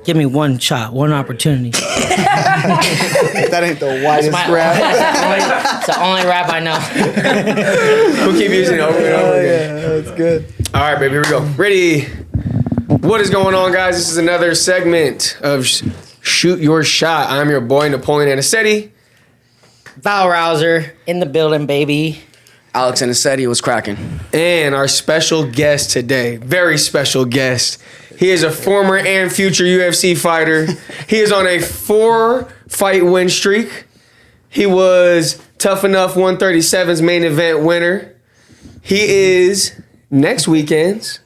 Give me one shot, one opportunity. That ain't the whitest rap. It's the only rap I know. We'll keep using it over and over again. Yeah, that's good. All right, baby, here we go. Ready? What is going on, guys? This is another segment of Shoot Your Shot. I'm your boy, Napoleon Anicetti. Val Rouser in the building, baby. Alex Anicetti was cracking. And our special guest today, very special guest. He is a former and future UFC fighter. He is on a 4-fight win streak. He was Tough Enough 137's main event winner. He is next weekend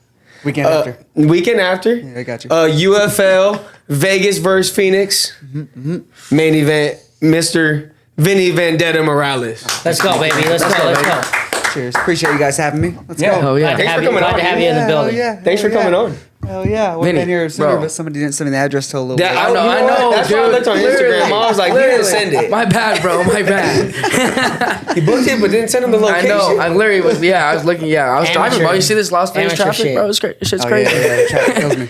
after. Yeah, I got you. UFL Vegas versus Phoenix. Main event, Mr. Vinny Vandetta Morales. Let's go, baby. Let's go. Cheers. Appreciate you guys having me. Let's go. Oh, yeah. Thanks for coming on. Glad to have you in the building. Thanks for coming on. Hell yeah. I would have been here sooner, bro. but somebody didn't send me the address till a little bit. I know. That's why I looked on Instagram. I was like, you didn't send it. My bad, bro. My bad. He booked it, but didn't send him the I location. know. I literally was, I was looking, I was driving, bro. You see this Las Vegas Amateur traffic, shit. bro? It's crazy. Shit's Oh, crazy. yeah, traffic kills me.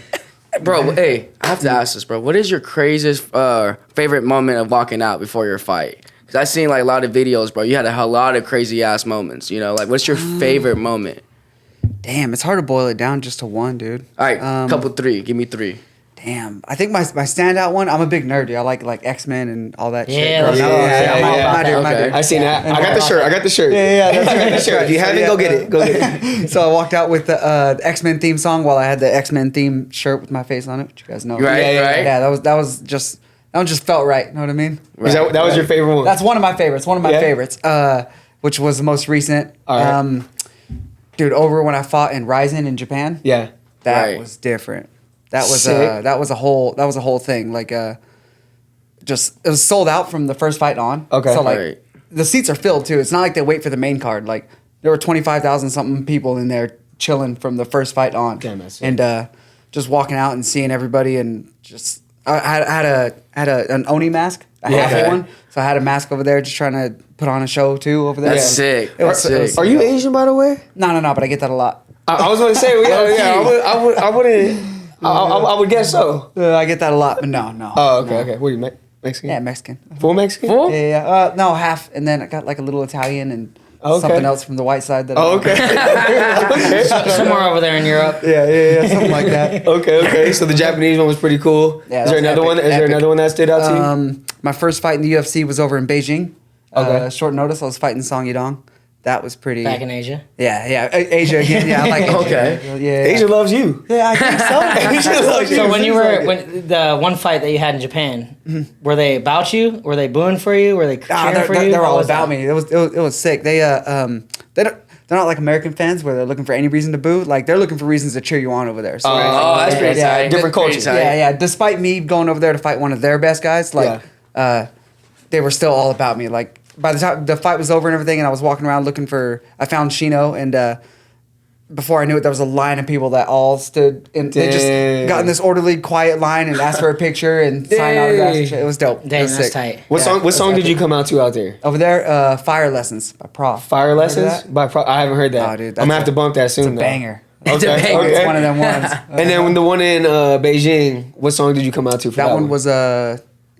Bro, hey, I have to ask this, bro. What is your craziest favorite moment of walking out before your fight? Because I've seen like a lot of videos, bro. You had a lot of crazy ass moments. You know, like what's your favorite moment? Damn, it's hard to boil it down just to one, dude. All right, couple three. Give me three. Damn, I think my standout one. I'm a big nerd, dude. I like X-Men and all that shit. Yeah, Bro. let's go. My dude. I seen that. I got the shirt. Yeah, that's I got right. the shirt. If you haven't, go get it. Go get it. So I walked out with the X-Men theme song while I had the X-Men theme shirt with my face on it, which you guys know. Right. Yeah, that one just felt right. You know what I mean? That was your favorite one? That's one of my favorites. Which was the most recent. All right. Dude, over when I fought in Ryzen in Japan. Yeah. That was different. That was Sick. that was a whole thing. Like just it was sold out from the first fight on. Okay. So like Right. the seats are filled too. It's not like they wait for the main card. Like there were 25,000 something people in there chilling from the first fight on. Damn, that's sick. And just walking out and seeing everybody and just I had an Oni mask, a half one. So I had a mask over there just trying to put on a show too over there. That's sick. It was- That's it was- sick. Are you Asian, by the way? No, but I get that a lot. I was going to say, I would guess so. I get that a lot, but no. Oh, okay. What are you, Mexican? Yeah, Mexican. Full Mexican? Full? Yeah. No, half, and then I got like a little Italian and Okay. something else from the white side. That Oh, okay. Somewhere over there in Europe. Yeah, something like that. Okay. So the Japanese one was pretty cool. Yeah, Is there that another was one? epic, Is there epic. another one that stood out to you? My first fight in the UFC was over in Beijing. Okay. Short notice, I was fighting Song Yadong. That was pretty. Back in Asia. Yeah, Asia again. Yeah, I like Asia. Okay. Yeah. Asia loves you. Yeah, I think so. Asia loves you. So when the one fight that you had in Japan, were they about you? Were they booing for you? Were they cheering for you? They're What all was about that? me. It was sick. They're not like American fans where they're looking for any reason to boo. Like they're looking for reasons to cheer you on over there. So Oh, that's pretty tight. Different That's pretty culture. tight. yeah. Despite me going over there to fight one of their best guys, like they were still all about me. Like by the time the fight was over and everything, and I was walking around I found Shino, and before I knew it, there was a line of people that all stood and they just got in this orderly, quiet line and asked for a picture and signed autographs and shit. It was dope. Damn, it was that's sick. tight. What song did you come out to out there? Over there, Fire Lessons by Prof. Fire Remember Lessons? that? I haven't heard that. Oh, dude, I'm gonna have to bump that soon. It's a banger. It's a banger. It's one of them ones. And then when the one in Beijing, what song did you come out to for that, That one was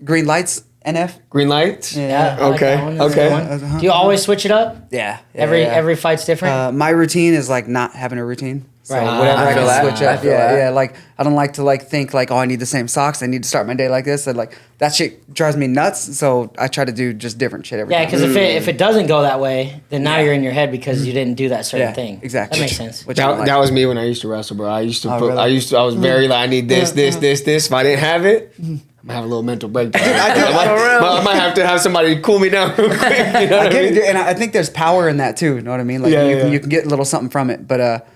Green Lights, NF. Green Lights? Yeah. I like Okay, that one. That's a okay. good one. Do you always switch it up? Yeah. Every fight's different. My routine is like not having a routine. So Right. whatever I I feel can that. switch I up. feel that. Yeah. Like I don't like to think like, oh, I need the same socks. I need to start my day like this. And like that shit drives me nuts. So I try to do just different shit every Yeah, time. because if it doesn't go that way, then now you're in your head because you didn't do that certain Yeah, thing. exactly. That makes sense. Which I don't like. That was me when I used to wrestle, bro. I used to Oh, really? I was very like, I need this. If I didn't have it, I'm gonna have a little mental breakdown. I might have to have somebody cool me down real quick. You know what I mean? And I think there's power in that too. You know what I mean? Like you can get a little something from it. But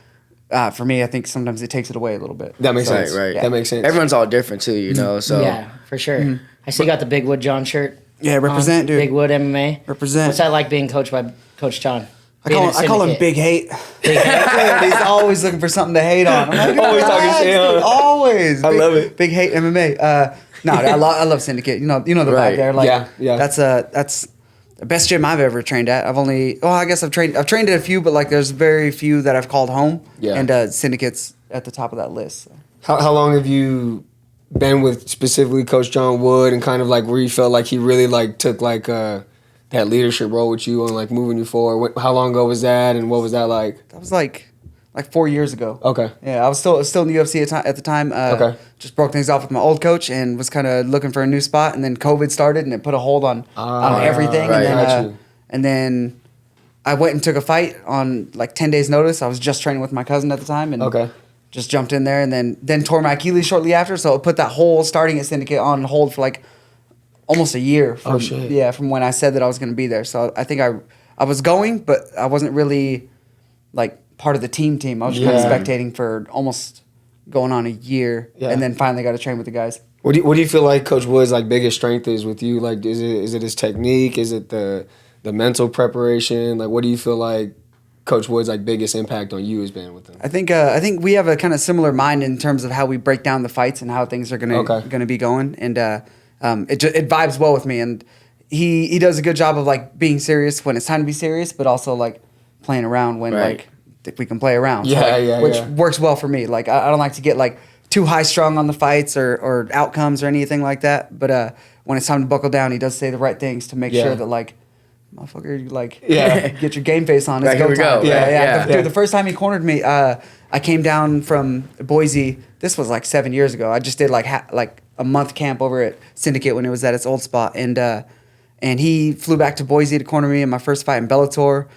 for me, I think sometimes it takes it away a little bit. That makes sense. Right. That makes sense. Everyone's all different too, you know. So Yeah, for sure. I see you got the Big Wood John shirt. Yeah, represent, dude. Big Wood MMA. Represent. What's that like being coached by Coach John? I call him Big Hate. Dude, he's always looking for something to hate on. I'm like, Always talking relax, shit, huh? dude, always. I love it. Big Hate MMA. No, I love Syndicate. You know the Right. vibe there. Like, Yeah. That's the best gym I've ever trained at. I guess I've trained at a few, but like there's very few that I've called home. Yeah. And Syndicate's at the top of that list. So. How long have you been with specifically Coach John Wood and kind of like where you felt like he really like took like that leadership role with you and like moving you forward? How long ago was that, and what was that like? That was like 4 years ago. Okay. Yeah, I was still in the UFC at the time. Okay. Just broke things off with my old coach and was kind of looking for a new spot, and then COVID started and it put a hold on everything. right. And then I went and took a fight on like 10 days notice. I was just training with my cousin at the time and just jumped in there, and then tore my Achilles shortly after. So it put that whole starting at Syndicate on hold for like almost a year. From, from when I said that I was going to be there. So I think I was going, but I wasn't really like part of the team. I was just kind of spectating for almost going on a year, and then finally got to train with the guys. What do you feel like Coach Wood's like biggest strength is with you? Like, is it his technique? Is it the mental preparation? Like, what do you feel like Coach Wood's like biggest impact on you has been with him? I think we have a kind of similar mind in terms of how we break down the fights and how things are gonna be going, and it vibes well with me. And he does a good job of like being serious when it's time to be serious, but also like playing around when like we can play around. Which works well for me. Like I don't like to get like too high strung on the fights or outcomes or anything like that. But when it's time to buckle down, he does say the right things to make sure that like, motherfucker, you like get your game face on. It's here we go. Dude, the first time he cornered me, I came down from Boise. This was like 7 years ago. I just did like a month camp over at Syndicate when it was at its old spot, and he flew back to Boise to corner me in my first fight in Bellator.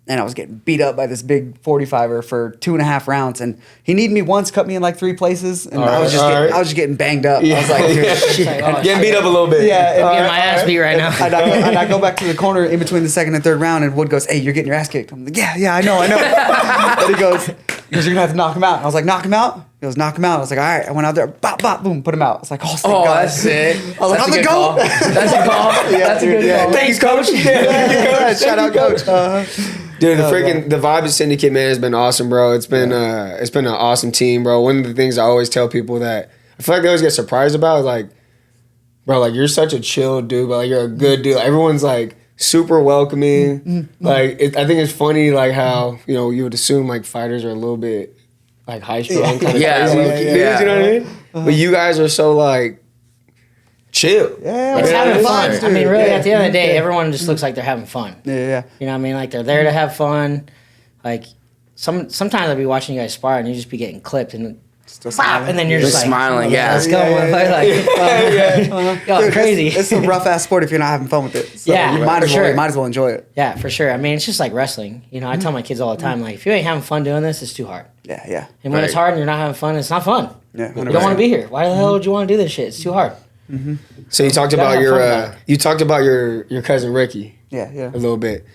And I was getting beat up by this big 45er for 2.5 rounds. And he kneed me once, cut me in like 3 places. And I was just getting banged up. I was like, dude, shit. Getting beat up a little bit. Yeah. I'm getting my ass beat right now. And I go back to the corner in between the second and third round, and Wood goes, hey, you're getting your ass kicked. I'm like, yeah, I know. And he goes, you're going to have to knock him out. And I was like, knock him out? He goes, knock him out. I was like, all right. I went out there, bop, bop, boom, put him out. I was like, oh, thank God. That's it. I was like, I'm the GOAT. That's a call. That's a good call. Thanks, Coach. Shout out, Coach. Dude, the vibe of Syndicate, man, has been awesome, bro. It's been an awesome team, bro. One of the things I always tell people that I feel like they always get surprised about is like, bro, like you're such a chill dude, but like you're a good dude. Like, everyone's like super welcoming. Like I think it's funny like how you would assume like fighters are a little bit like high strung, kind of crazy dudes, you know what I mean? But you guys are so like chill. Yeah, It's having fun. dude. I mean, really, at the end of the day, everyone just looks like they're having fun. Yeah. You know what I mean? Like, they're there to have fun. Like, sometimes I'll be watching you guys spar, and you just be getting clipped, and then you're just like, smiling, let's go. Yo, Dude, crazy. It's a rough ass sport if you're not having fun with it. So Yeah, you might for as well enjoy it. Yeah, for sure. I mean, it's just like wrestling. You know, I tell my kids all the time, like, if you ain't having fun doing this, it's too hard. Yeah. And when it's hard and you're not having fun, it's not fun. Yeah, You don't want to be here. Why the hell would you want to do this shit? It's too hard. So you talked about your cousin Ricky. Yeah. A little bit.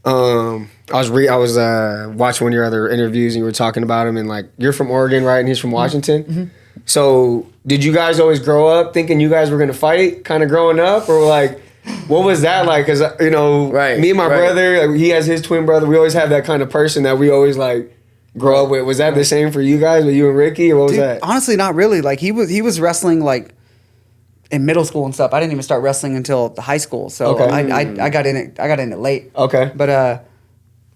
I was watching one of your other interviews and you were talking about him, and like you're from Oregon, right? And he's from Washington. So did you guys always grow up thinking you guys were gonna fight, kind of growing up, or like what was that like? Because me and my brother, like, he has his twin brother. We always have that kind of person that we always like grow up with. Was that the same for you guys, with you and Ricky, or what was that? Honestly, not really. Like he was wrestling like in middle school and stuff. I didn't even start wrestling until the high school. So I got in it late. Okay. But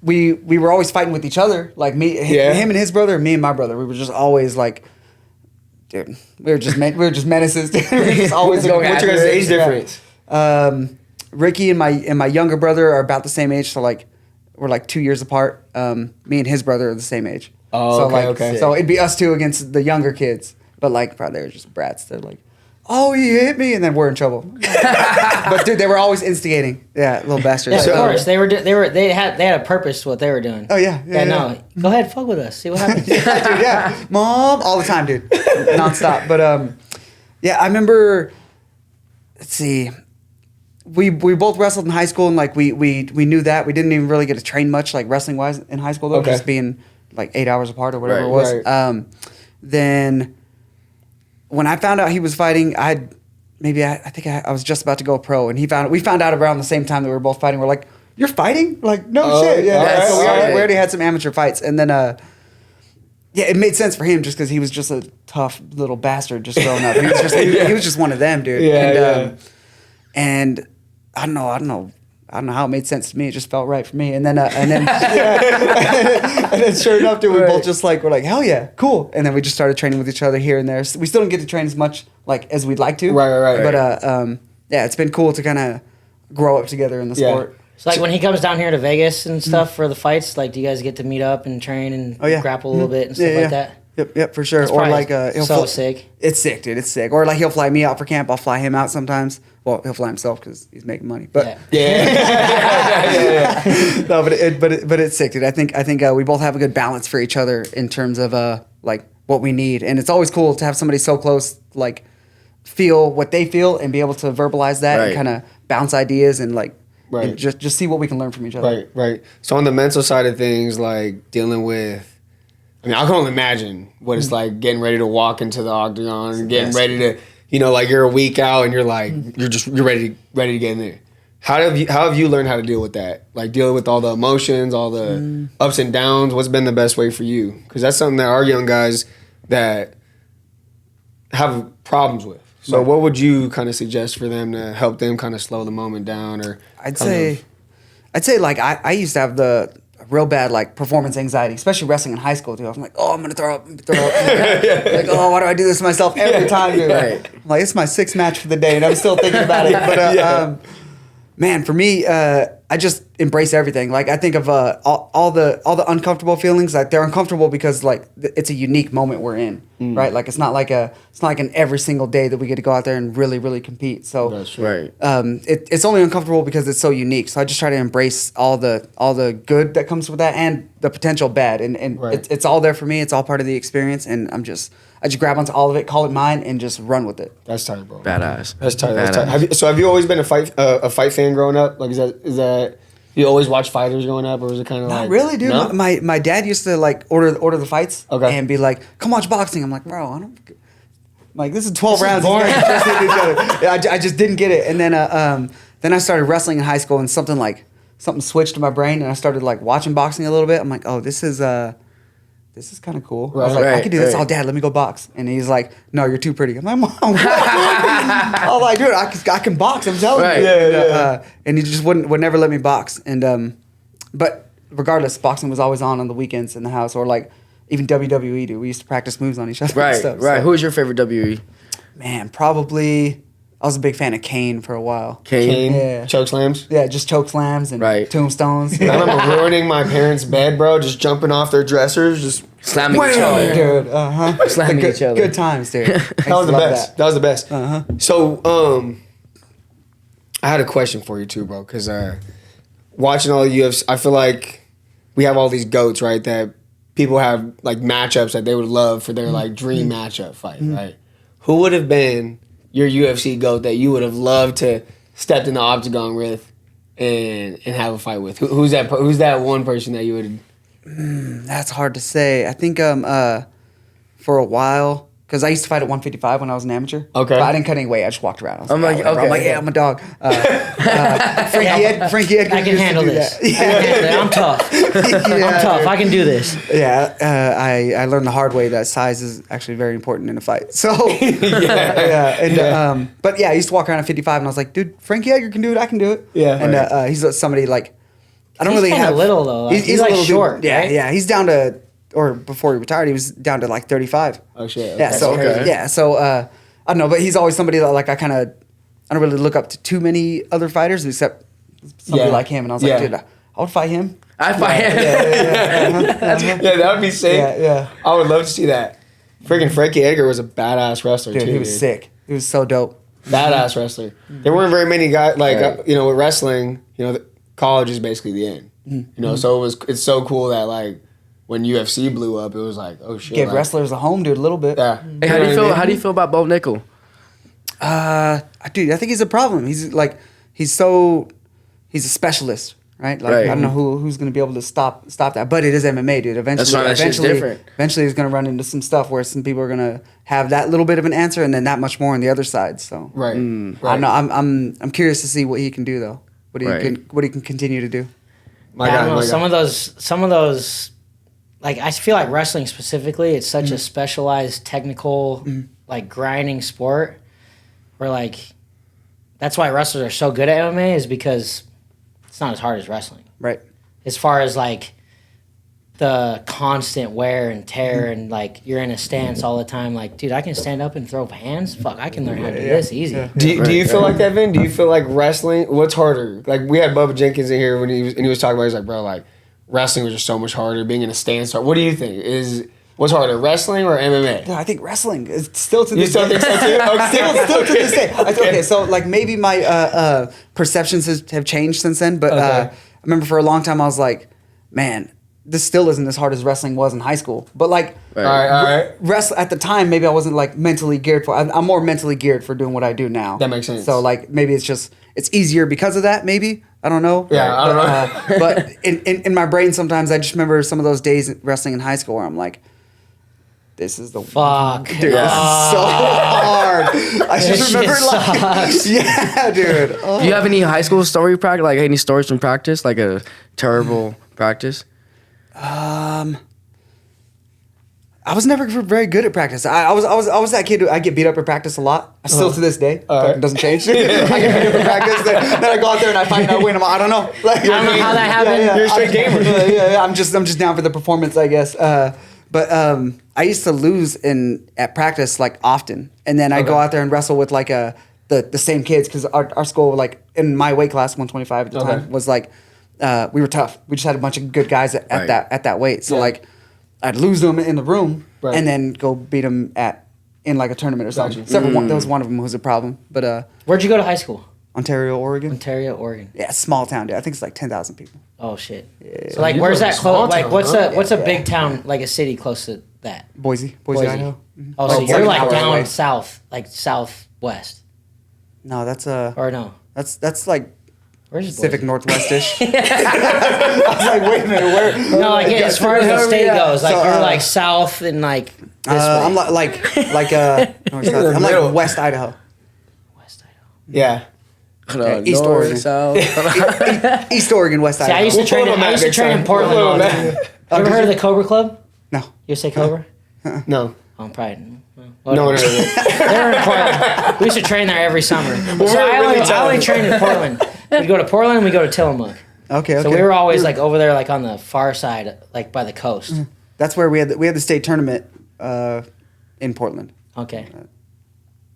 we were always fighting with each other. Like him and his brother, and me and my brother. We were just always like, dude, we were just menaces. We were just always going What's after your guys' it. age difference? Ricky and my younger brother are about the same age. So like we're like 2 years apart. Me and his brother are the same age. Oh, so okay. So it'd be us two against the younger kids. But like, bro, they were just brats. They're like, oh, he hit me, and then we're in trouble. But dude, they were always instigating. Yeah, little bastards. Yeah, of course. They had a purpose to what they were doing. Oh yeah. No, go ahead, fuck with us. See what happens. Dude, yeah, mom, all the time, dude, nonstop. But yeah, I remember. Let's see, we both wrestled in high school, and like we knew that we didn't even really get to train much like wrestling wise in high school though, just being like 8 hours apart or whatever it was. Right. Then when I found out he was fighting, I think I was just about to go pro, and we found out around the same time that we were both fighting. We're like, "You're fighting? Like, no shit." Yeah. So we already had some amateur fights, and then it made sense for him just because he was just a tough little bastard just growing up. He was just one of them, dude. Yeah. And I don't know I don't know how it made sense to me. It just felt right for me. And then and then sure enough, dude, we both just like we're like, hell yeah, cool. And then we just started training with each other here and there. So we still don't get to train as much like as we'd like to. Right. But yeah, it's been cool to kind of grow up together in the sport. So like when he comes down here to Vegas and stuff for the fights, like do you guys get to meet up and train and grapple a little bit and stuff like that? Yep, for sure. That's or like so sick. It's sick, dude. It's sick. Or like he'll fly me out for camp. I'll fly him out sometimes. Well, he'll fly himself because he's making money. But no, but it's sick, dude. I think we both have a good balance for each other in terms of like what we need, and it's always cool to have somebody so close, like feel what they feel and be able to verbalize that and kind of bounce ideas and like and just see what we can learn from each other. Right. So on the mental side of things, like dealing with. I mean, I can only imagine what it's like getting ready to walk into the octagon and getting ready to, like you're a week out and you're like, you're ready to get in there. How have you learned how to deal with that? Like dealing with all the emotions, all the ups and downs. What's been the best way for you? Because that's something that our young guys that have problems with. So what would you kind of suggest for them to help them kind of slow the moment down? Or I'd say like I used to have the real bad like performance anxiety, especially wrestling in high school, dude. I'm like, oh, I'm gonna throw up. Like, oh, why do I do this to myself every time, dude? I'm like, it's my 6th match for the day, and I'm still thinking about it. But man, for me, I just embrace everything. Like I think of all the uncomfortable feelings. Like they're uncomfortable because like it's a unique moment we're in, right? Like it's not like an every single day that we get to go out there and really really compete. So that's right. It's only uncomfortable because it's so unique. So I just try to embrace all the good that comes with that and the potential bad, and it's all there for me. It's all part of the experience, and I just grab onto all of it, call it mine, and just run with it. That's tight, bro. Badass. That's tight. Have you always been a fight fan growing up? Like is that you always watch fighters growing up, or was it kind of like? Not really, dude. No? My dad used to like order the fights and be like, "Come watch boxing." I'm like, bro, I don't. Like this is 12 rounds. Boring. I just didn't get it, and then I started wrestling in high school, and something switched in my brain, and I started like watching boxing a little bit. I'm like, oh, this is kind of cool. I was like, I can do this. Oh, Dad, let me go box. And he's like, no, you're too pretty. I'm like, Mom, what? I'm like, dude, I can box. I'm telling you. And he just would never let me box. And but regardless, boxing was always on the weekends in the house, or like even WWE. Dude, we used to practice moves on each other. Right, and stuff, right. So. Who was your favorite WWE? Man, probably. I was a big fan of Kane for a while. Kane? Yeah. Choke slams? Yeah, just choke slams and tombstones. I remember ruining my parents' bed, bro, just jumping off their dressers, just slamming each other. Dude, slamming each other. Good times, dude. That was the best. That was the best. So, I had a question for you too, bro, because watching all the UFC, I feel like we have all these GOATs, right, that people have like matchups that they would love for their like dream matchup fight, right? Who would have been your UFC GOAT that you would have loved to step in the octagon with and have a fight with? Who's that one person that you would? That's hard to say. I think for a while, because I used to fight at 155 when I was an amateur. Okay. But I didn't cut any weight. I just walked around. I'm like, yeah, I'm a dog. Frankie Edgar. I can handle this. I'm tough. I'm tough. I can do this. Yeah. I learned the hard way that size is actually very important in a fight. So, but yeah, I used to walk around at 55 and I was like, dude, Frankie Edgar can do it. I can do it. Yeah. And he's somebody like, I don't really have. He's little though. Like, he's like a little short. Dude. Yeah, right? yeah. He's down to, or before he retired, he was down to like 35. Oh shit. Okay. Yeah. So I don't know, but he's always somebody that like I don't really look up to too many other fighters except somebody like him. And I was like, dude, I would fight him. I'd fight him. That would be sick. Yeah. I would love to see that. Freaking Frankie Edgar was a badass wrestler too. He was sick. He was so dope. Badass wrestler. There weren't very many guys like with wrestling. College is basically the end. So it's so cool that like when UFC blew up, it was like, oh shit. Give wrestlers a home, dude, a little bit. Yeah. Hey, how do you feel about Bo Nickel? Dude, I think he's a problem. He's a specialist, right? Like I don't know who's going to be able to stop that. But it is MMA, dude. Eventually, different. Eventually, he's going to run into some stuff where some people are going to have that little bit of an answer, and then that much more on the other side. So right. I don't know. I'm curious to see what he can do though. What he can continue to do. I don't know. Some of those. Like, I feel like wrestling specifically, it's such a specialized, technical, like, grinding sport where, like, that's why wrestlers are so good at MMA is because it's not as hard as wrestling. Right. As far as like the constant wear and tear and like you're in a stance all the time. Like, dude, I can stand up and throw hands. Fuck, I can learn how to do this easy. Yeah. Do you feel like that, Vin? Do you feel like wrestling? What's harder? Like we had Bubba Jenkins in here when he was talking about. He's like, bro, like wrestling was just so much harder. Being in a stance. What do you think what's harder, wrestling or MMA? Yeah, I think wrestling is still to this still day. think so too? Okay. Still to this day. Okay, so like maybe my perceptions have changed since then, but I remember for a long time I was like, man, this still isn't as hard as wrestling was in high school. But like, All right. at the time, maybe I wasn't like mentally geared for. I'm more mentally geared for doing what I do now. That makes sense. So like maybe it's easier because of that. Maybe I don't know. Yeah, I don't know. But in my brain, sometimes I just remember some of those days wrestling in high school where I'm like, this is the Fuck. dude. This is so hard. I just That remember shit like, sucks. yeah, dude. Oh. Do you have any high school story practice? Like any stories from practice? Like a terrible practice? I was never very good at practice. I was that kid who I get beat up at practice a lot. Still to this day, right. it doesn't change. I get beat up at practice. Then I go out there and I fight and I win. I don't know. Like, I don't know how that happened. You're a straight gamer. Yeah. I'm just down for the performance, I guess. But I used to lose at practice like often, and then I go out there and wrestle with like the same kids because our school, like in my weight class, 125 at the time, was like we were tough. We just had a bunch of good guys at that weight. So like I'd lose them in the room and then go beat them in like a tournament or something. Except for one, there was one of them who was a problem. But Where'd you go to high school? Ontario, Oregon. Ontario, Oregon. Yeah, small town, dude. I think it's like 10,000 people. Oh shit. So like, You where's go to that a small close? Like, town, what's huh? a big town, like a city close to that? Boise, Boise. Idaho. Oh, so it's you're an like hour down away. south, like southwest, No, that's or no? that's like Where's Pacific Boise? Northwest-ish. I was like, wait a minute, where? No, like as far as the state goes, like So, you're like south and like this way. I'm like north, south. I'm like West Idaho. West Idaho. Yeah. East North, Oregon. South. East Oregon, West See, Idaho. I used to train. I used to train in Portland all the time. You ever heard of the Cobra Club? No. You say Cobra? No. Oh, probably. No. They're in Portland. We used to train there every summer. So we're I really only trained in Portland. We go to Portland and we go to Tillamook. Okay. So we were always like over there, like on the far side, like by the coast. That's where we had the state tournament in Portland. Okay.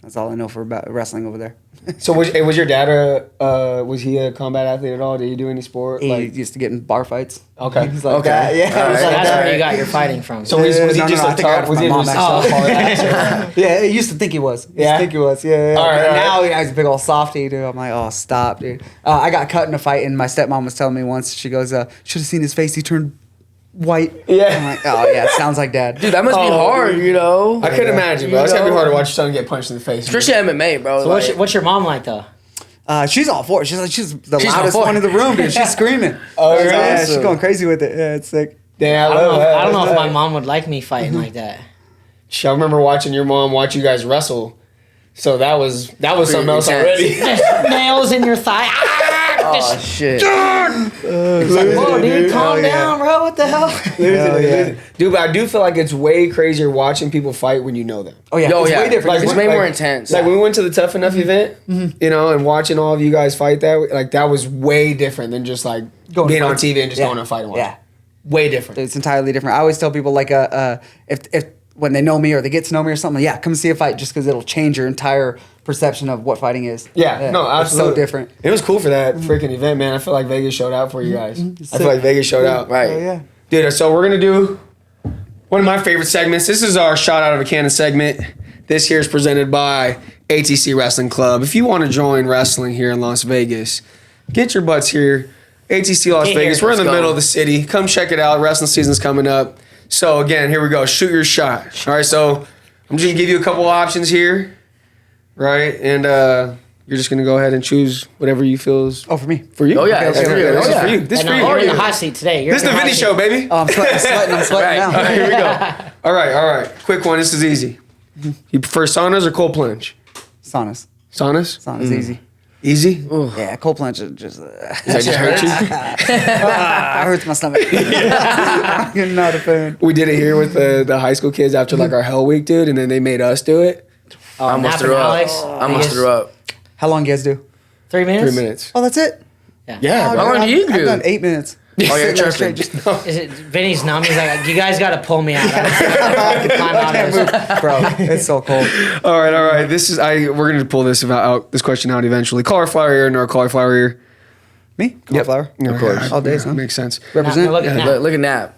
That's all I know about wrestling over there. So was your dad was he a combat athlete at all? Did he do any sport? He Like, used to get in bar fights. okay. He's like Okay. that. Yeah. All It was right. like That's that. where you got your fighting from. So was he No, just I a think I got tough? Was my he mom just a actually. tough hard ass? Yeah, he used to think he was. He used Yeah? to think he was. Yeah. All right, And all right. now he's a big old softy, dude. I'm like, oh, stop, dude. I got cut in a fight, and my stepmom was telling me once. She goes, should have seen his face. He turned white. Yeah. I'm like, oh yeah, sounds like dad. Dude, that must be Oh, hard, you know? I couldn't imagine, bro. It's gotta be hard to watch your son get punched in the face. Especially MMA, bro. So like, what's your mom like though? She's all for it. She's the She's all loudest for one it. in the room, dude. She's screaming. Oh, really? Yeah, she's Awesome. going crazy with it. Yeah, it's sick. Damn, I don't know if my mom would like me fighting like that. I remember watching your mom watch you guys wrestle. So that was something else already. Just nails in your thigh. oh, shit. Whoa, dude, calm down, bro. What the hell? Yeah. Dude, but I do feel like it's way crazier watching people fight when you know them. Oh yeah, Yo, it's yeah. way different. It's Like, way like- more intense. Like when we went to the Tough Enough event, you know, and watching all of you guys fight that was way different than just like Going to being on fight. TV and just Yeah. going to fight and watch. Yeah. Way different. It's entirely different. I always tell people like if when they know me or they get to know me or something, yeah, come see a fight just because it'll change your entire perception of what fighting is. Yeah, no, absolutely. It's so different. It was cool for that freaking event, man. I feel like Vegas showed out for you guys. I feel like Vegas showed out. Right. Yeah. Dude, so we're going to do one of my favorite segments. This is our shot out of a cannon segment. This here is presented by ATC Wrestling Club. If you want to join wrestling here in Las Vegas, get your butts here. ATC Las Get Vegas. here. We're in the Let's go. middle of the city. Come check it out. Wrestling season's coming up. So again, here we go. Shoot your shot. All right, so I'm just going to give you a couple options here. Right? And you're just going to go ahead and choose whatever you feel is Oh, for me. for you. Oh, yeah, it's for you. This Oh, is yeah. for you. This is I for know, you. you're in the This hot seat today. You're is in the hot Vinny seat. show, baby. Oh, I'm sweating Right. now. All right, here we go. All right. Quick one. This is easy. You prefer saunas or cold plunge? Saunas. Saunas? Saunas easy. Easy? Yeah, cold plunge is just. Does that just hurt you? It hurts my stomach. I'm not a fan. We did it here with the high school kids after like our Hell Week, dude, and then they made us do it. I almost Nap threw and up. Alex, I almost threw up. How long you guys do? 3 minutes. 3 minutes. Oh, that's it. Yeah, how long do you I've do? done 8 minutes. Oh, you're Sitting there tripping. straight, Is it Vinny's numb? He's like, you guys got to pull me out. I climb out of this. bro, it's so cold. All right. We're gonna pull this this question out eventually. Cauliflower ear or cauliflower ear? Me? Cauliflower? Of course. All days, huh? Makes sense. Represent. Now, look at that. Look at Nap.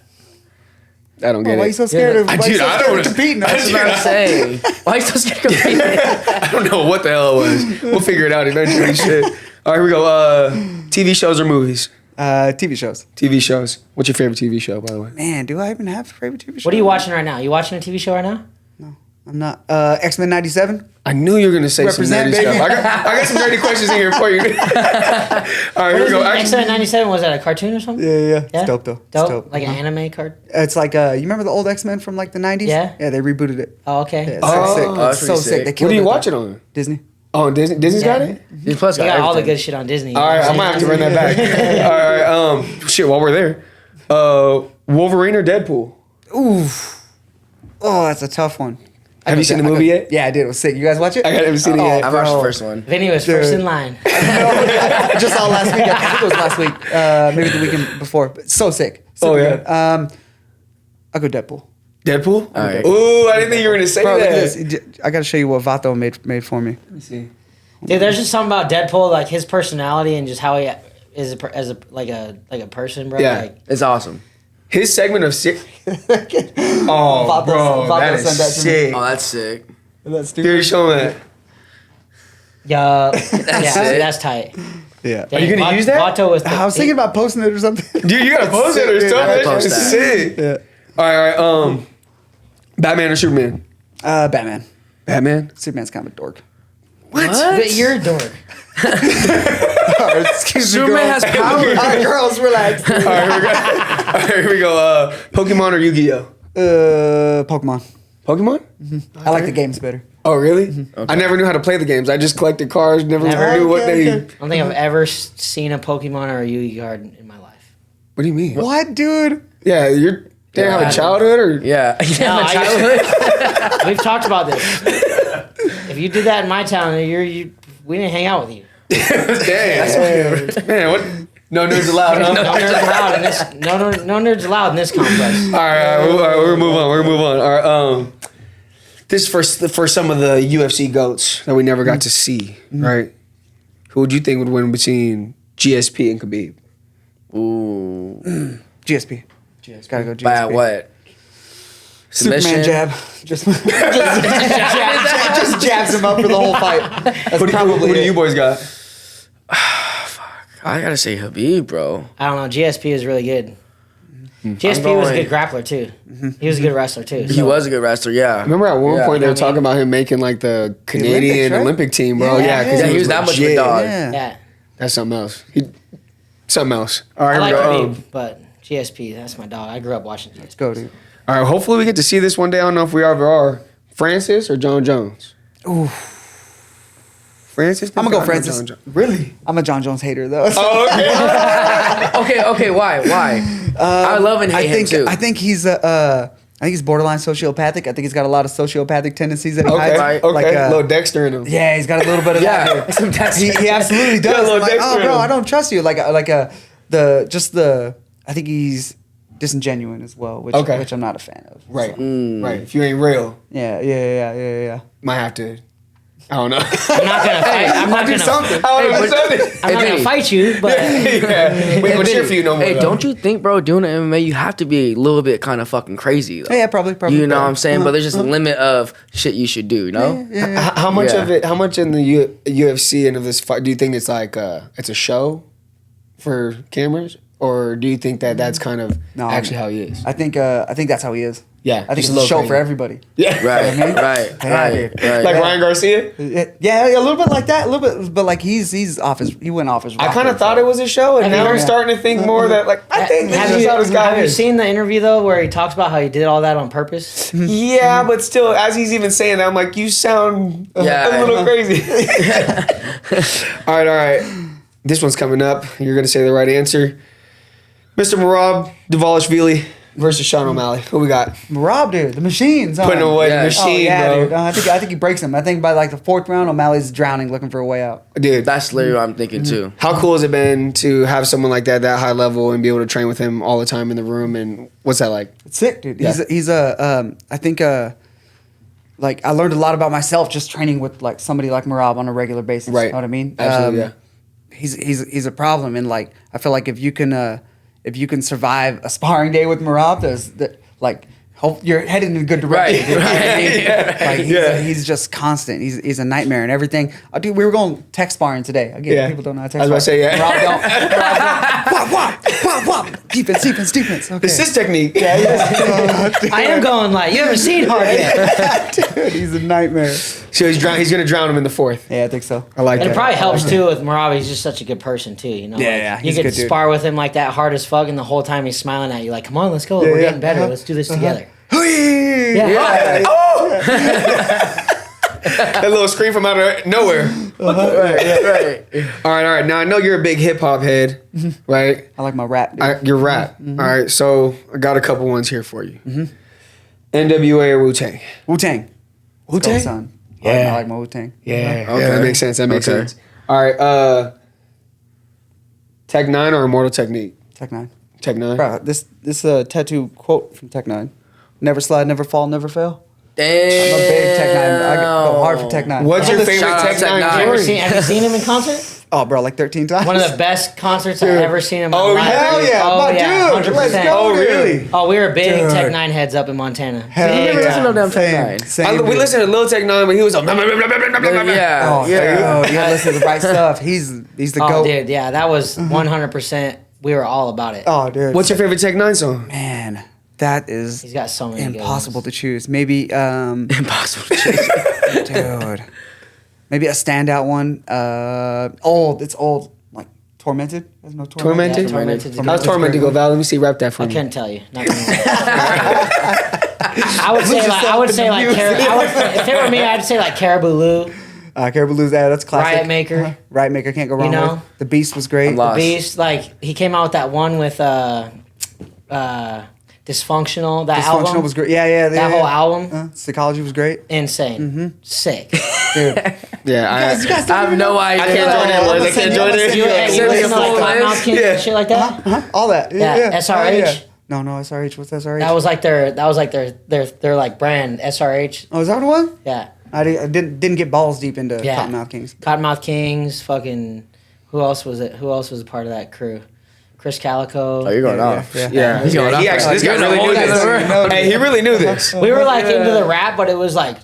I don't get Why are you it. so scared of Dude, I don't know. competing? That's what I'm saying. Why are you so scared of competing? I don't know what the hell it was. We'll figure it out eventually. Shit. All right, here we go. TV shows or movies? TV shows. TV shows. What's your favorite TV show, by the way? Man, do I even have a favorite TV show? What are you watching right now? You watching a TV show right now? No, I'm not. X-Men 97? I knew you were gonna say Represent, some dirty baby. stuff. I got some dirty questions in here for you. All right, here we go. X-Men 97, was that a cartoon or something? Yeah. It's dope, though. It's dope. Like an anime card? It's like, you remember the old X-Men from like the 90s? Yeah. Yeah, they rebooted it. Oh, okay. Yeah, it's Oh, sick. that's It's so pretty sick. sick. They What killed do you it, watch though. it on? Disney. Oh, Disney's got it? Disney Plus You got got all the everything. good shit on Disney. All right, I might have to run that back. All right, shit, while we're there. Wolverine or Deadpool? Oof. Oh, that's a tough one. Have you seen the movie yet? Yeah, I did. It was sick. You guys watch it? I haven't seen it yet. I watched the bro. first one. Vinny was first in line. I just saw last week. I think it was last week. Maybe the weekend before. But so sick. Super yeah? good. I'll go Deadpool. Deadpool? All right. Ooh, I didn't think you were gonna say Bro, look that. at this. I got to show you what Vato made for me. Let me see. Dude, there's just something about Deadpool, like his personality and just how he is as a like a person, bro. Yeah. Like, It's awesome. His segment of sick. Oh, Vato- bro, Vato that is sent that to me. sick. Oh, that's sick. That's stupid. Dude, show him that. yeah, sick. that's tight. Yeah. Dang, you gonna use that? Vato was I was thinking about posting it or something. Dude, you gotta post it or sick, dude. something. I gotta post It's that. sick. Yeah. All right. Batman or Superman? Batman. Batman. Superman's kind of a dork. But you're a dork. Excuse me, Superman girls. has power. All right, girls, relax. All right, here we go. Pokemon or Yu-Gi-Oh? Pokemon. Pokemon? I like the games better. Oh, really? I never knew how to play the games. I just collected cards. Never Never? knew what they. I don't think I've ever seen a Pokemon or a Yu-Gi card in my life. What do you mean? What, dude? Yeah, you didn't have a childhood, or Yeah. No, My childhood. We've talked about this. If you did that in my town, we didn't hang out with you. damn, man, what? No nerds allowed. Huh? No nerds allowed in this. No nerds allowed in this complex. All right, we're gonna move on. We're gonna move on. All right, this is for some of the UFC goats that we never got to see, right? Who would you think would win between GSP and Khabib? Ooh. GSP. Gotta go GSP. By what? Superman Submission? jab. Just jabs him up for the whole fight. That's What do you boys got? I gotta say Habib, bro. I don't know. GSP is really good. GSP was a going- good grappler too. He was a good wrestler too. He so- was a good wrestler, yeah. Remember at one Yeah. point they were I mean- talking about him making like the Canadian Olympics, right? Olympic team, bro. Yeah, Yeah, because yeah, he was that much of a dog. Yeah. Yeah, That's something else. Something else. All right, I here like we go. Khabib, but GSP, that's my dog. I grew up watching GSP. Go, dude. All right, hopefully we get to see this one day. I don't know if we ever are. Francis or John Jones? Ooh. Francis? I'm gonna go John Francis. Jones. Really? I'm a John Jones hater though. Oh, okay. Okay, why? I love and hate him too. I think he's borderline sociopathic. I think he's got a lot of sociopathic tendencies that he Okay, hides. Right. okay. Like, little Dexter in him. yeah, he's got a little bit of Yeah. that. Some Dexter. He absolutely Got a does. little I'm like, Dexter oh, in bro, him. I don't trust you. I think he's disingenuous as well, which I'm not a fan of. Right. So, Right. If you ain't real, yeah. might have to. I don't know. I'm not gonna fight. I'm not Do gonna. something. I don't know something. I'm not Hey, gonna Vinny. fight you, but Yeah. We ain't gonna cheer for you no more. Hey, though. don't you think, bro, doing MMA, you have to be a little bit kind of fucking crazy, though. Yeah, probably. You know what I'm saying? But there's just a limit of shit you should do, you know? How much Yeah. of it? How much in the UFC and of this fight do you think it's like it's a show for cameras, or do you think that that's kind of No, actually how he is? I think that's how he is. Yeah, I think just it's a a little show crazy. for everybody. Yeah, Right, right, Yeah, right, dude. right. like Ryan Garcia. Yeah, a little bit like that, a little bit, but like he went off his. I kind rocker, of thought it was a show, and Have you now I'm heard- starting to think more that like I think this have is you, how this guy have you is. seen the interview though, where he talks about how he did all that on purpose? Yeah, but still, as he's even saying that, I'm like, you sound Yeah. a little crazy. All right. This one's coming up. You're gonna say the right answer, Mr. Merab Dvalishvili versus Sean O'Malley? Who we got? Rob, dude, the machine's on. Putting away the Yeah. machine, bro. dude. I think he breaks him. I think by like the 4th round, O'Malley's drowning, looking for a way out. Dude, That's literally what I'm thinking too. how cool has it been to have someone like that high level and be able to train with him all the time in the room? And what's that like? It's sick, dude. Yeah. He's I think like I learned a lot about myself just training with like somebody like Marab on a regular basis. Right. You know what I mean? Absolutely, yeah. He's a problem, and like I feel like if you can survive a sparring day with Marab, you're headed in a good direction. Right, You know what I right. mean? Like he's just constant. He's a nightmare and everything. Dude, we were going tech sparring today. Again, Yeah. people don't know how to I tech was about to spar. say, yeah. Marab don't. Wop. Defense. Okay. It's his technique. I am going like, you haven't seen hard yet. Dude, he's a nightmare. So he's going to drown him in the 4th. Yeah, I think so. I like And that. it probably helps too with Marabi. He's just such a good person too. You know, Yeah, Like, he's you a could good dude. spar with him like that hard as fuck, and the whole time he's smiling at you, like, "Come on, let's go. Yeah, We're yeah. getting better. Uh-huh. Let's do this together." Yeah. That little scream from out of nowhere. Right. All right. Now I know you're a big hip hop head, right? I like my rap. Dude. You're rap. All right. So I got a couple ones here for you. NWA or Wu Tang? Wu-Tang. Wu-Tang? Son. Yeah. I like my Wu-Tang. Yeah. Okay. Yeah, that makes sense. Okay. Sense. All right. Tech 9 or Immortal Technique? Tech 9. Tech 9. Bro, this tattoo quote from Tech 9. Never slide, never fall, never fail. Damn. I'm a big Tech 9. I go hard for Tech 9. What's your Shout favorite out Tech Tech 9 9. story? Have you seen him in concert? Oh, bro, like 13 times. One of the best concerts I've ever seen in my Oh, life. hell yeah. Oh, My yeah, dude, let's 100%. go. Oh, dude. really? Oh, we were big Dude. Tech 9 heads up in Montana. Hell Big yeah. listen to time. them Tech Same. 9. Same. We dude. listened to Lil Tech 9, but he was like, Yeah. Oh, yeah. You gotta listen to the right stuff. He's the Oh, GOAT. dude, yeah, that was 100%. We were all about it. Oh, dude. What's your favorite Tech 9 song? Man, that is He's got so many good impossible ones. to choose. Maybe, Impossible. dude. Maybe a standout one. Old. It's old. Like Tormented. There's no Tormented? Yeah, Tormented's a good How's one. Tormented go, Val? Let me see. Rap that for I me. couldn't tell you. Not gonna lie. I would say like if it were me, I'd say like Caribou Lou, Caribou Lose that. That's classic. Riot Maker. Riot Maker can't go wrong know? with. The Beast was great. I'm lost. Beast. Like he came out with that one with Dysfunctional. That Dysfunctional album was great. Yeah. That whole album, Psychology was great. insane, sick. Dude. Yeah, I have no idea. I can't join in, boys. I can't join in. You Send me a listen to like full Cottonmouth list. King Yeah. and shit like that. All that. Yeah, SRH? Oh, yeah. No, SRH. What's SRH? That was like their like brand SRH. Oh, is that what it was? Yeah, I didn't get balls deep into Yeah. Cottonmouth Kings. Cottonmouth Kings. Fucking who else was it? Who else was a part of that crew? Chris Calico. Oh, you're going off. Yeah, He's going he off. actually, this guy You're in a really whole knew other this. world. Hey, he really knew this. We were like into the rap, but it was like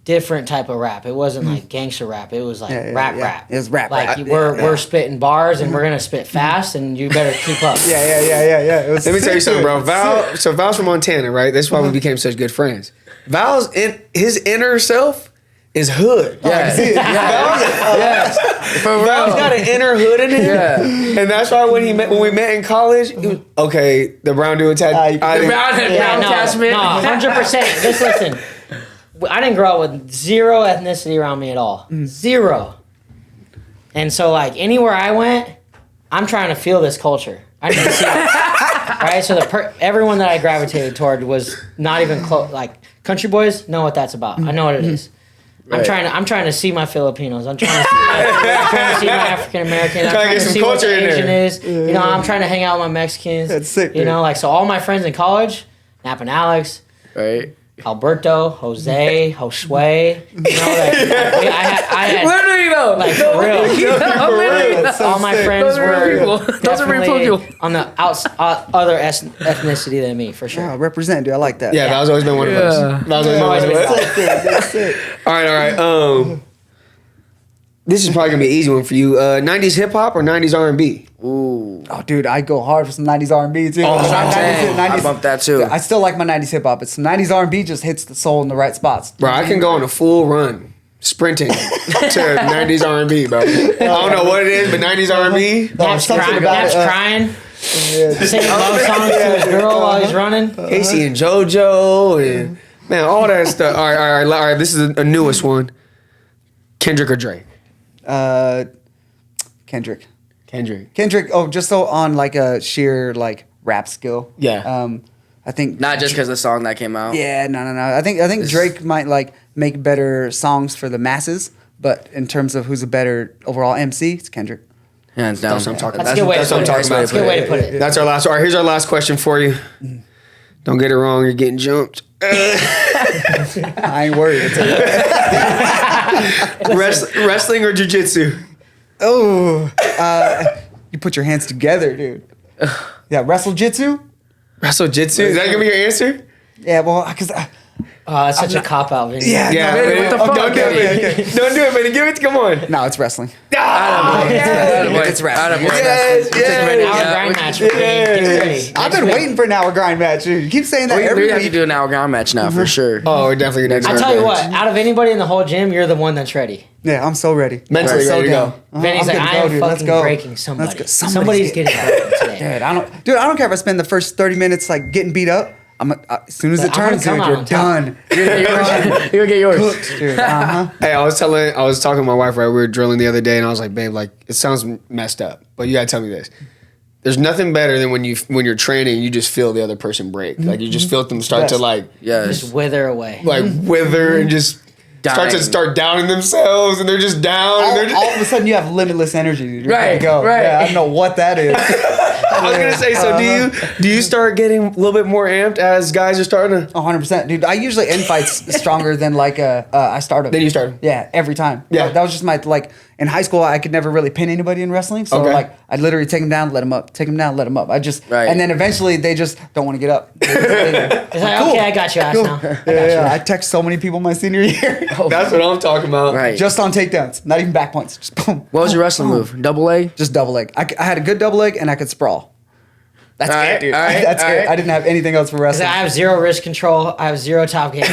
different type of rap. It wasn't like gangster rap. It was like rap. It was rap. Like rap. we're spitting bars and we're gonna spit fast, and you better keep up. Yeah. It was Let me tell you sick, something, bro. dude. Val, so Val's from Montana, right? That's why we became such good friends. Val's his inner self is hood. Yes. Yes. For Val's got an inner hood in him. Yeah. And that's why when we met in college, he was, okay, the brown dude attacked. The brown attachment. No, 100%. Just listen. I didn't grow up with zero ethnicity around me at all. Zero. And so, like, anywhere I went, I'm trying to feel this culture. I need to see it. Right? So, everyone that I gravitated toward was not even close. Like, country boys know what that's about. I know what it is. Right. I'm trying to see my Filipinos. I'm trying to see my African Americans. I'm Trying to trying get to some see what culture the in there. Asian is. You know, I'm trying to hang out with my Mexicans. That's sick, You dude. know, like, so all my friends in college, Nap and Alex, Right. Alberto, Jose, Josue. You know, I had Literally though. like for real. That's so All my sick. friends Those are real were people. Those are real definitely people. on the other ethnicity than me for sure. Yeah, represent, dude. I like that. Yeah, Val's always been one of Yeah. us. Val's always been one of us. Sick, dude. That's sick. All right. This is probably gonna be an easy one for you. 90s hip hop or 90s R&B? Ooh. Oh, dude, I go hard for some 90s R&B too. Oh, I bumped that too. I still like my 90s hip hop. It's some 90s R&B just hits the soul in the right spots. Bro, I can go on a full run sprinting to 90s R&B, bro. I don't know what it is, but 90s R&B. Nap's something crying. about Nap's it, crying. Yeah. Singing love songs to his girl while he's running. Casey and JoJo and man, all that stuff. All right. This is a newest one. Kendrick or Drake? Kendrick. Kendrick. Kendrick. Oh, just so on like a sheer like rap skill. Yeah. I think Not just because the song that came out. Yeah, no. I think Drake might like make better songs for the masses, but in terms of who's a better overall MC, it's Kendrick. Hands down. That's what I'm talking That's a good way to put it. That's a good way to put it. That's our last. All right, here's our last question for you. Don't get it wrong. You're getting jumped. I ain't worried. Wrestling or jiu-jitsu? Oh, you put your hands together, dude. Yeah, wrestle jitsu. Wrestle jitsu? Is that gonna be your answer? Yeah, well, because That's such a cop out. yeah, Yeah. no, Man, what the fuck? Don't do it, man. Don't do it, man. Give it. Come on. no, it's wrestling. It's wrestling. Yes, An hour yes. grind match. Get ready. I've been waiting for an hour grind match, dude. You keep saying that We every have to week. do an hour ground match now for sure. Oh, we're definitely gonna. I tell you what, out of anybody in the whole gym, you're the one that's ready. Yeah, I'm so ready. Mentally I'm so ready to down. go. Vinny's I'm like, good to I go, am dude. Let's fucking go. breaking somebody. Let's go. Somebody's getting broken today. Dude, I don't care if I spend the first 30 minutes like getting beat up. As soon as it I'm gonna turns, come dude, out you're on top. done. You're gonna get yours. Dude, Hey, I was talking to my wife, right? We were drilling the other day, and I was like, babe, like, it sounds messed up, but you gotta tell me this. There's nothing better than when you're training, you just feel the other person break. Like, you just feel them start to Yes. like Just wither away. wither and just Dying. start downing themselves, and they're just down. And they're just, all of a sudden, you have limitless energy, dude. You're ready Right, to go. right. Yeah, I don't know what that is. I was gonna say, so do you start getting a little bit more amped as guys are starting to? 100%, dude. I usually end fights stronger than like I started. Then you start. Yeah, every time. Yeah. That was just my like in high school. I could never really pin anybody in wrestling, so Okay. like I'd literally take them down, let them up, take them down, let them up. I just Right. and then eventually they just don't want to get up. It's like, okay, I got you, ass Cool. now. Yeah. I text so many people my senior year. That's what I'm talking about. Right. Just on takedowns, not even back points. Just boom. What was your boom, wrestling boom. move? Double leg? Just double leg. I had a good double leg and I could sprawl. That's All it, right, dude. all right, That's all it. right. I didn't have anything else for I wrestling. have zero wrist control. I have zero top game.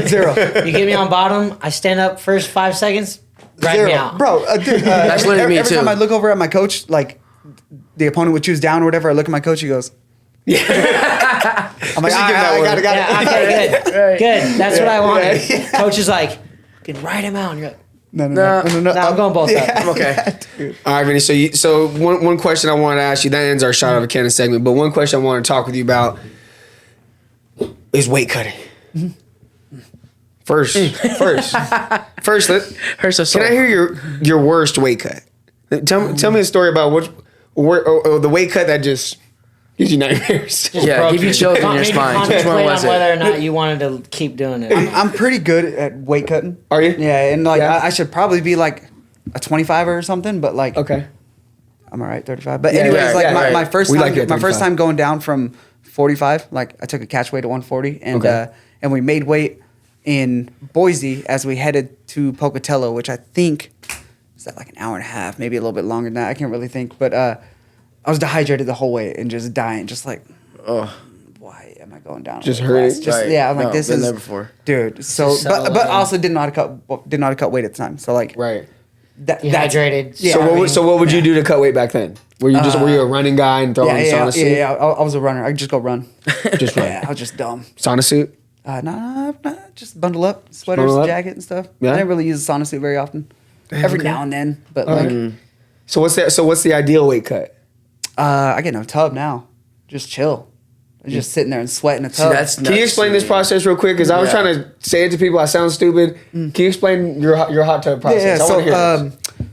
Zero. You get me on bottom, I stand up first 5 seconds, grind me out. Bro, dude, That's literally me every too. time I look over at my coach, like the opponent would choose down or whatever, I look at my coach, he goes, I'm like, Just give that I one. got it. Yeah, okay, good. Good. That's what I wanted. Yeah. Coach is like, you can write him out. And you're like, No. nah, I'm going both up. I'm okay. All right, Vinny. So one question I wanted to ask you. That ends our shot of a cannon segment. But one question I want to talk with you about is weight cutting. First. Hurts us Can I hear your worst weight cut? Tell me a story about the weight cut that just gives you nightmares. Yeah, broke give you chills in your Made you spine. Which one contemplate was on whether or it? not you wanted to keep doing it. I'm pretty good at weight cutting. Are you? Yeah, and like Yeah. I should probably be like a 25 or something, but like Okay. I'm all right, 35. But Yeah, anyways, yeah, like yeah, right. my first We time, like it at my first 35. time going down from 45, like I took a catch weight at 140, and Okay. and we made weight in Boise as we headed to Pocatello, which I think is that like an hour and a half, maybe a little bit longer than that. I can't really think, but I was dehydrated the whole way and just dying, just like, Oh, why am I going down? Just like hurting? this? Just Right. yeah, I'm like No, this been is there before. dude. So, Just so but lame. also didn't know how to cut weight at the time. So like Right. that's Dehydrated. Yeah, So what would you do to cut weight back then? Were you a running guy and throwing sauna suit? yeah. I was a runner. I could just go run. Just run. Yeah, I was just dumb. Sauna suit? Nah, just bundle up, sweaters, Bundle up? jacket, and stuff. Yeah? I didn't really use a sauna suit very often. Every now and then, but like, So what's the ideal weight cut? I get in a tub now, just chill. I'm just sitting there and sweating in a see, tub. that's Can you nuts explain to this me. process real quick? Because I was Yeah. trying to say it to people. I sound stupid. Can you explain your hot tub process? I wanna hear this.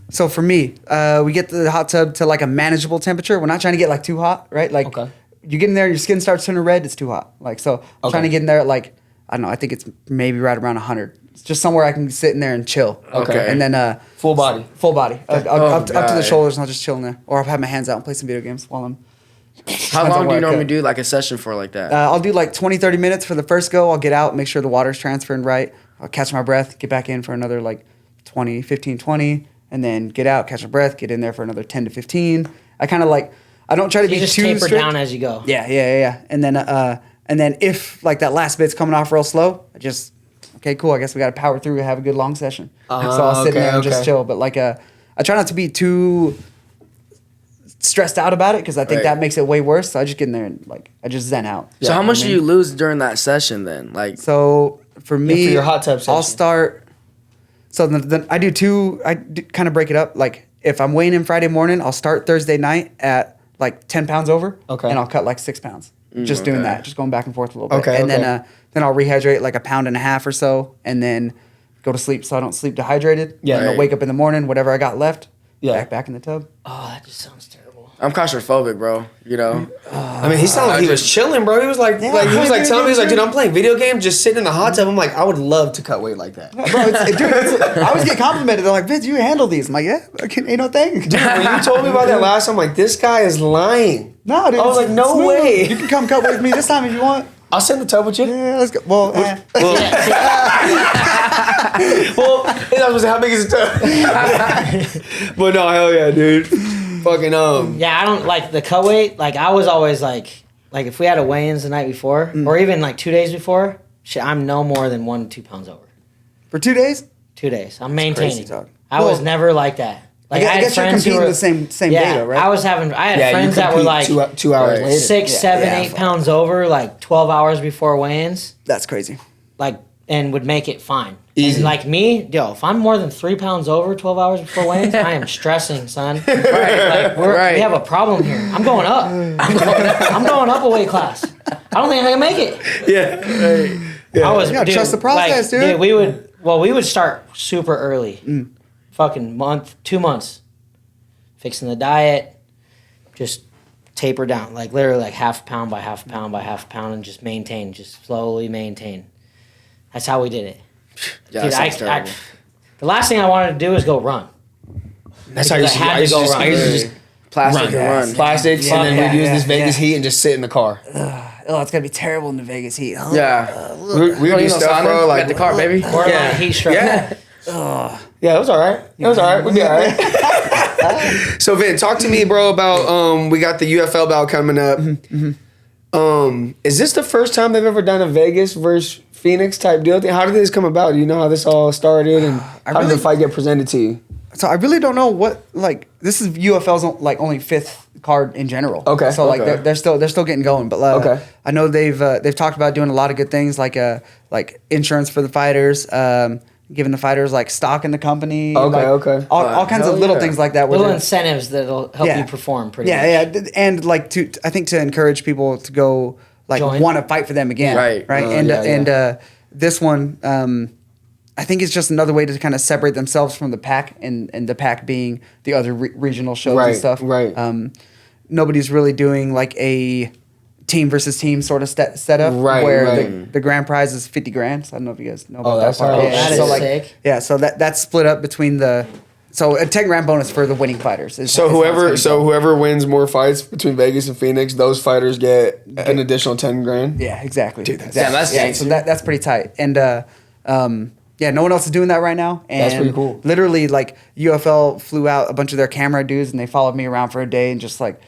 So for me, we get the hot tub to like a manageable temperature. We're not trying to get like too hot, right? Like Okay. you get in there, your skin starts turning red. It's too hot. Like so, I'm trying to get in there at like I don't know. I think it's maybe right around 100. It's just somewhere I can sit in there and chill. Okay. And then Full body. full body, up to the God. shoulders, and I'll just chill in there, or I'll have my hands out and play some video games while I'm. How on long do where you I normally cut. do like a session for like that? I'll do like 20, 30 minutes for the first go. I'll get out, make sure the water's transferring right. I'll catch my breath, get back in for another like 15, 20, and then get out, catch my breath, get in there for another 10 to 15. I kind of like, I don't try to You be just too taper strict. down as you go. Yeah. And then if like that last bit's coming off real slow, I just, okay, cool. I guess we got to power through and have a good long session. So I'll sit there and just chill. But like, I try not to be too stressed out about it because I think Right. that makes it way worse. So I just get in there and like, I just zen out. So how much I do mean? you lose during that session then? Like, So for me, for your hot tub I'll session. start. So then I do two. Kind of break it up. Like if I'm weighing in Friday morning, I'll start Thursday night at like 10 pounds over. Okay. And I'll cut like 6 pounds. just doing okay. that, just going back and forth a little bit. Okay, And okay. then I'll rehydrate like a pound and a half or so, and then go to sleep so I don't sleep dehydrated. Yeah. And I'll Right. wake up in the morning, whatever I got left, Yeah. back in the tub. Oh, that just sounds terrible. I'm claustrophobic, bro. You know. I mean, he sounded like he was chilling, bro. He was like, Yeah, he was like dude, telling me, he was like, dude. dude, I'm playing video games, just sitting in the hot tub. I'm like, I would love to cut weight like that. Bro, I always get complimented. They're like, Vince, you handle these. I'm like, yeah, ain't no thing. Dude, when you told me about that last time, I'm like, this guy is lying. No, dude. I was it's like, no smooth. way. You can come cut with me this time if you want. I'll sit in the tub with you. Yeah, let's go. Well, Well, I was how big is the tub? But no, hell yeah, dude. Fucking Yeah, I don't like the cut weight. Like I was always like if we had a weigh-ins the night before, or even like 2 days before, shit, I'm no more than 1 to 2 pounds over. for 2 days. 2 days, I'm maintaining. crazy talk. I was Well, never like that. Like I guess you're competing the same yeah, data, right? I had friends that were like 2 hours Right. later. 6, Yeah, 7, yeah, 8 fuck. pounds over, like 12 hours before weigh-ins, That's crazy. like, and would make it fine. Easy. And like me, yo, if I'm more than 3 pounds over 12 hours before weigh-ins, I am stressing, son. Like, we have a problem here. I'm going up. I'm going up a weight class. I don't think I can make it. Yeah. I was, You gotta dude, trust the process, dude. we would start super early. Fucking 2 months. Fixing the diet, just taper down, like literally like half pound by half pound by half pound, and just maintain, just slowly maintain. That's how we did it. Yeah, Dude, that sounds terrible. the last thing I wanted to do was go run. That's how I used to, I had to go run. I used to just Plastic and run. plastics, and then Yeah, we'd use yeah, this Vegas yeah. heat and just sit in the car. Oh, it's gonna be terrible in the Vegas heat. Huh? Yeah. We would do stuff, bro. Like Like the car, baby. Or Yeah. heat stroke. Yeah. Yeah, it was all right. It was all right. We'd be all right. So, Vin, talk to me, bro, about we got the UFL bout coming up. Is this the first time they've ever done a Vegas versus Phoenix type deal? How did this come about? Do you know how this all started, and how did the fight get presented to you? So I really don't know what this is UFL's like only 5th card in general. Okay, So like okay. they're still getting going, but Okay. I know they've talked about doing a lot of good things like insurance for the fighters, giving the fighters like stock in the company. Okay, like, okay. all kinds of Hell little yeah. things like that. where Little they're- incentives that'll help Yeah. you perform pretty yeah, much. yeah, and like I think to encourage people to go like Join. want to fight for them again, Right. right, yeah. This one, I think it's just another way to kind of separate themselves from the pack, and the pack being the other regional shows Right, and stuff. right. Nobody's really doing like a team versus team sort of setup, Right, where right. the grand prize is 50 grand. So I don't know if you guys know about that's that part. how- that is so like, sick. yeah, so that's split up between so a 10 grand bonus for the winning fighters. So whoever wins more fights between Vegas and Phoenix, those fighters get an additional 10 grand. Yeah, exactly. Dude, that's- exactly. that's yeah. gangster. So that's pretty tight. And yeah, no one else is doing that right now. And That's pretty cool. Literally, like UFL flew out a bunch of their camera dudes, and they followed me around for a day and just like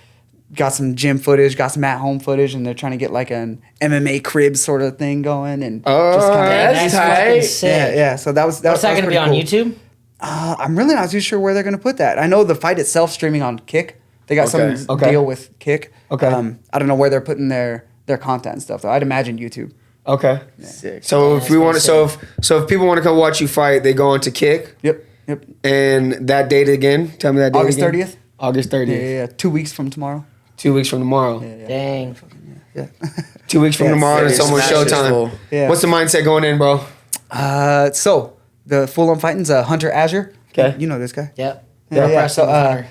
got some gym footage, got some at home footage, and they're trying to get like an MMA crib sort of thing going, and just kind Man, of That's that's tight. fucking sick. yeah. So that was What's that was going to be on pretty cool. YouTube? I'm really not too sure where they're going to put that. I know the fight itself streaming on Kick. They got Okay. some Okay. deal with Kick. Okay. I don't know where they're putting their content and stuff though. I'd imagine YouTube. Okay. Sick. So if that's we want to, pretty so if people want to come watch you fight, they go into Kick, Yep. and that date again. Tell me that date. August again. 30th. August 30th. Yeah. 2 weeks from tomorrow. 2 weeks from tomorrow. Dang. Yeah. 2 weeks from Yeah, tomorrow, it's serious. almost Smash this showtime. fool. Yeah. What's the mindset going in, bro? So the full on fighting's Hunter Azure. Okay. You know this guy. Yep. Yeah. So Hunter.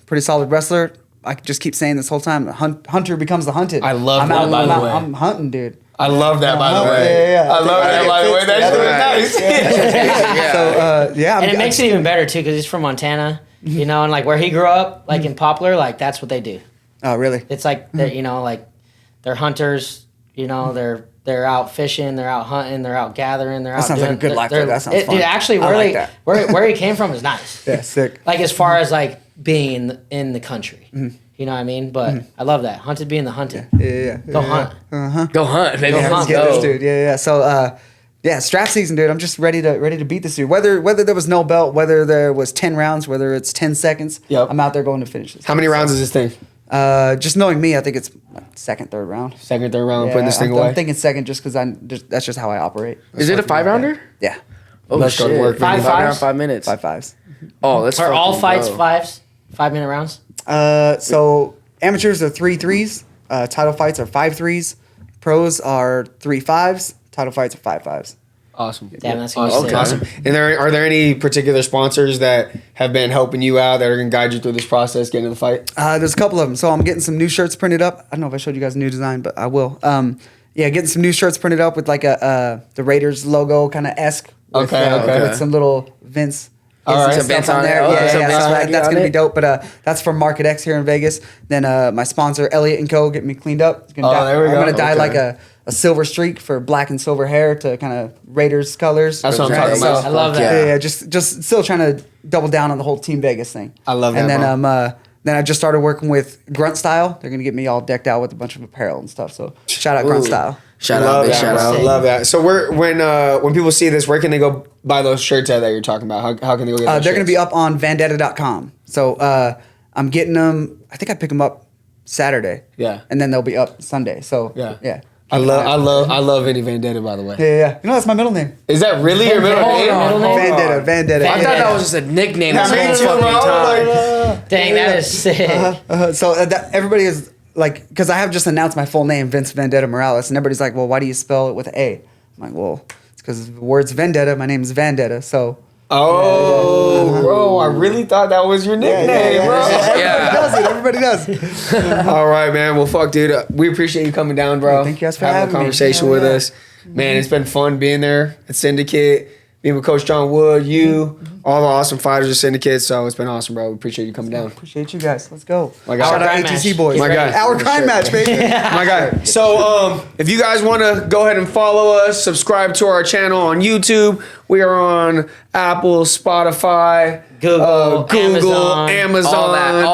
pretty solid wrestler. I could just keep saying this whole time. Hunter becomes the hunted. I love I'm that, out, by the way. I'm hunting, dude. I love that, by the way. Yeah. I love that, by the way. That shit was nice. Yeah. So yeah, And it makes it even better too because he's from Montana, you know, and like where he grew up, like in Poplar, like that's what they do. Oh really? It's like they're, you know, like they're hunters, you know, they're out fishing, they're out hunting, they're out gathering, they're out. sounds like a doing- good life, they're- though. That sounds fun. Dude, actually, I where like they that. where he came from is nice. Yeah, sick. Like as far as like being in the country, you know what I mean. But I love that hunted being the hunted. Yeah. Go hunt. Go hunt, baby. Go Let's hunt. get Go. this dude. Yeah. So yeah, strap season, dude. I'm just ready to beat this dude. Whether there was no belt, whether there was 10 rounds, whether it's 10 seconds. Yep. I'm out there going to finish this. How many rounds is this thing? Just knowing me, I think it's like second, third round. Second, third round, Yeah, putting this thing I'm away. thinking second just because that's just how I operate. Is it a 5-rounder? Yeah. Oh Let's go to shit! work, Five baby. 5 round, fives? 5 minutes. 5-5s. Oh, let's. Are all fucking fights go. 5s? 5 minute rounds? So amateurs are 3 3s. title fights are 5-3s. Pros are 3-5s. Title fights are 5-5s. Awesome. Damn, that's gonna be Awesome. sick. Awesome. And are there any particular sponsors that have been helping you out that are going to guide you through this process, getting to the fight? There's a couple of them. So I'm getting some new shirts printed up. I don't know if I showed you guys a new design, but I will. Getting some new shirts printed up with like the Raiders logo kind of esque. With some little Vince. All right. Some Vince stuff on on there. it. Oh, Yeah, some Vince that's on gonna it. be dope. But that's from Market X here in Vegas. Then my sponsor Elliott & Co. getting me cleaned up. It's gonna There we go. I'm gonna dye Okay. like a silver streak for black and silver hair to kind of Raiders colors. That's what I'm talking about. I love that. Yeah, just still trying to double down on the whole Team Vegas thing. I love that, And then bro. then I just started working with Grunt Style. They're gonna get me all decked out with a bunch of apparel and stuff. So shout out Grunt Ooh. Style. Shout Love out, big that, shout bro. out. Love that. So when people see this, where can they go buy those shirts at that you're talking about? How can they go get those They're gonna shirts? be up on Vandetta.com. So I'm getting them. I think I pick them up Saturday. Yeah. And then they'll be up Sunday. So Yeah. I love Vinny Vandetta, by the way. Yeah. You know that's my middle name. Is that really your middle Hold name? on. Vandetta. I thought that was just a nickname this Me whole too, fucking bro. time. Like, Dang, that is sick. So that everybody is like, because I have just announced my full name, Vince Vandetta Morales, and everybody's like, well, why do you spell it with an A? I'm like, well, it's because the word's Vendetta. My name is Vandetta. So bro, I really thought that was your nickname, bro. Everybody does it. All right, man. Well, fuck, dude. We appreciate you coming down, bro. Thank you guys for having having a me. conversation with us. Man, it's been fun being there at Syndicate, being with Coach John Wood, you, all the awesome fighters at Syndicate. So it's been awesome, bro. We appreciate you coming down. Appreciate you guys. Let's go. My guy. Shout out Crime ATC match. boys. My guy. Our crime match, baby. My guy. So, if you guys want to go ahead and follow us, subscribe to our channel on YouTube. We are on Apple, Spotify, Google, Amazon, all that.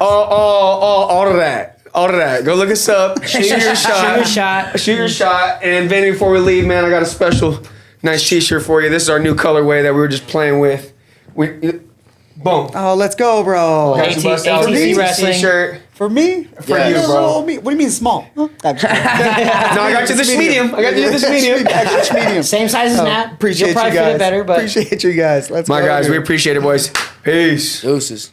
all of that. All of that. Go look us up. Shoot your shot. Shoot your shot. And Vinny, before we leave, man, I got a special nice t-shirt for you. This is our new colorway that we were just playing with. Boom. Oh, let's go, bro. Got you bust out ATC the wrestling. t-shirt. For me? For you, bro. What do you mean small? Huh? No, I got you this medium. I got you this medium. Extra medium. Same size as Nat. Appreciate You'll probably you guys. fit it better, but Appreciate you guys. Let's My go. guys, we appreciate it, boys. Peace. Deuces.